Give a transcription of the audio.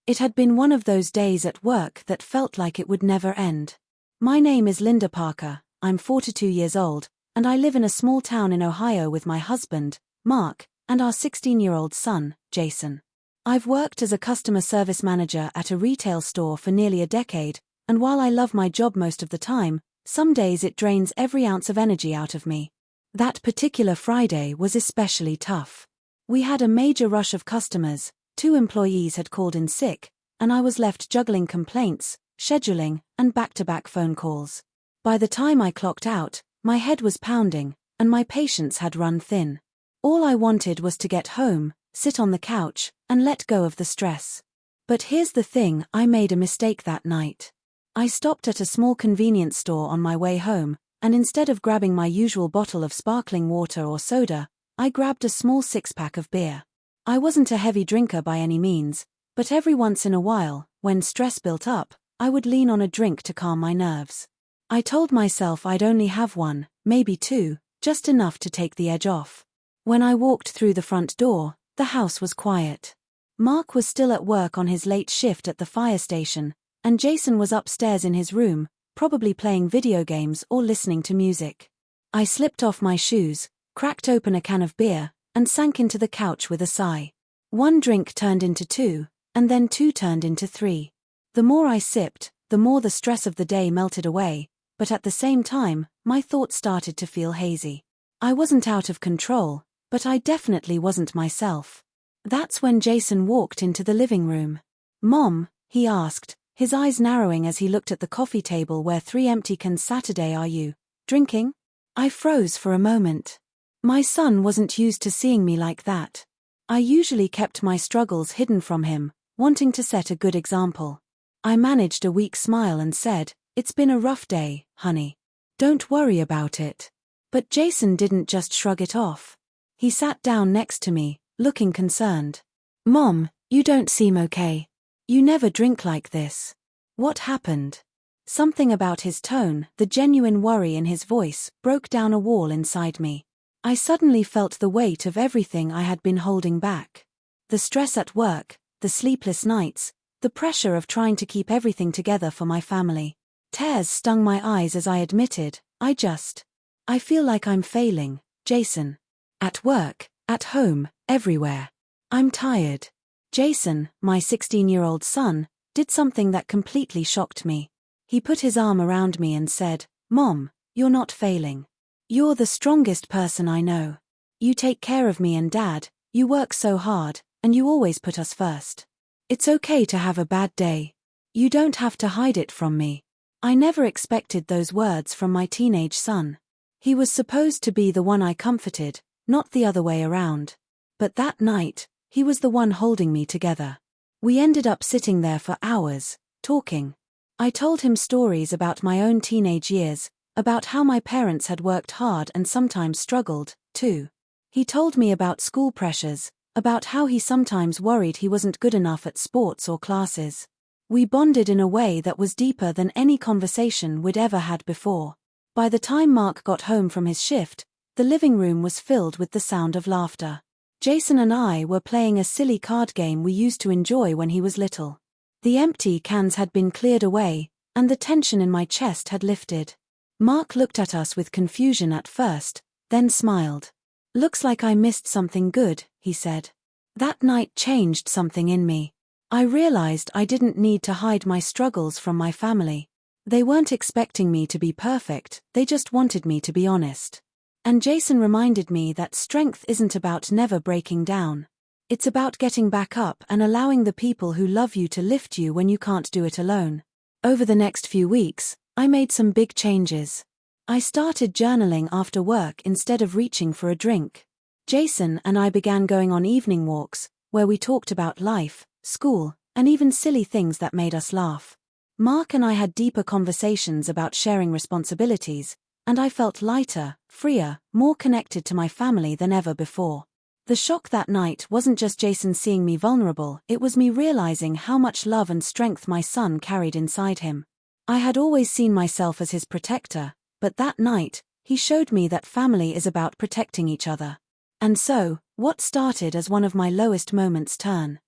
It had been one of those days at work that felt like it would never end. My name is Linda Parker, I'm 42 years old, and I live in a small town in Ohio with my husband, Mark, and our 16-year-old son, Jason. I've worked as a customer service manager at a retail store for nearly a decade, and while I love my job most of the time, some days it drains every ounce of energy out of me. That particular Friday was especially tough. We had a major rush of customers, 2 employees had called in sick, and I was left juggling complaints, scheduling, and back-to-back phone calls. By the time I clocked out, my head was pounding, and my patience had run thin. All I wanted was to get home, sit on the couch, and let go of the stress. But here's the thing, I made a mistake that night. I stopped at a small convenience store on my way home, and instead of grabbing my usual bottle of sparkling water or soda, I grabbed a small 6-pack of beer. I wasn't a heavy drinker by any means, but every once in a while, when stress built up, I would lean on a drink to calm my nerves. I told myself I'd only have 1, maybe 2, just enough to take the edge off. When I walked through the front door, the house was quiet. Mark was still at work on his late shift at the fire station, and Jason was upstairs in his room, probably playing video games or listening to music. I slipped off my shoes, cracked open a can of beer, and sank into the couch with a sigh. 1 drink turned into 2, and then 2 turned into 3. The more I sipped, the more the stress of the day melted away, but at the same time, my thoughts started to feel hazy. I wasn't out of control, but I definitely wasn't myself. That's when Jason walked into the living room. "Mom," he asked, his eyes narrowing as he looked at the coffee table where 3 empty cans. "Saturday, are you drinking?" I froze for a moment. My son wasn't used to seeing me like that. I usually kept my struggles hidden from him, wanting to set a good example. I managed a weak smile and said, "It's been a rough day, honey. Don't worry about it." But Jason didn't just shrug it off. He sat down next to me, looking concerned. "Mom, you don't seem okay. You never drink like this. What happened?" Something about his tone, the genuine worry in his voice, broke down a wall inside me. I suddenly felt the weight of everything I had been holding back. The stress at work, the sleepless nights, the pressure of trying to keep everything together for my family. Tears stung my eyes as I admitted, I feel like I'm failing, Jason. At work, at home, everywhere. I'm tired. Jason, my 16-year-old son, did something that completely shocked me. He put his arm around me and said, "Mom, you're not failing. You're the strongest person I know. You take care of me and Dad, you work so hard, and you always put us first. It's okay to have a bad day. You don't have to hide it from me." I never expected those words from my teenage son. He was supposed to be the one I comforted, not the other way around. But that night, he was the one holding me together. We ended up sitting there for hours, talking. I told him stories about my own teenage years, about how my parents had worked hard and sometimes struggled, too. He told me about school pressures, about how he sometimes worried he wasn't good enough at sports or classes. We bonded in a way that was deeper than any conversation we'd ever had before. By the time Mark got home from his shift, the living room was filled with the sound of laughter. Jason and I were playing a silly card game we used to enjoy when he was little. The empty cans had been cleared away, and the tension in my chest had lifted. Mark looked at us with confusion at first, then smiled. "Looks like I missed something good," he said. That night changed something in me. I realized I didn't need to hide my struggles from my family. They weren't expecting me to be perfect, they just wanted me to be honest. And Jason reminded me that strength isn't about never breaking down. It's about getting back up and allowing the people who love you to lift you when you can't do it alone. Over the next few weeks, I made some big changes. I started journaling after work instead of reaching for a drink. Jason and I began going on evening walks, where we talked about life, school, and even silly things that made us laugh. Mark and I had deeper conversations about sharing responsibilities, and I felt lighter, freer, more connected to my family than ever before. The shock that night wasn't just Jason seeing me vulnerable, it was me realizing how much love and strength my son carried inside him. I had always seen myself as his protector, but that night, he showed me that family is about protecting each other. And so, what started as one of my lowest moments turned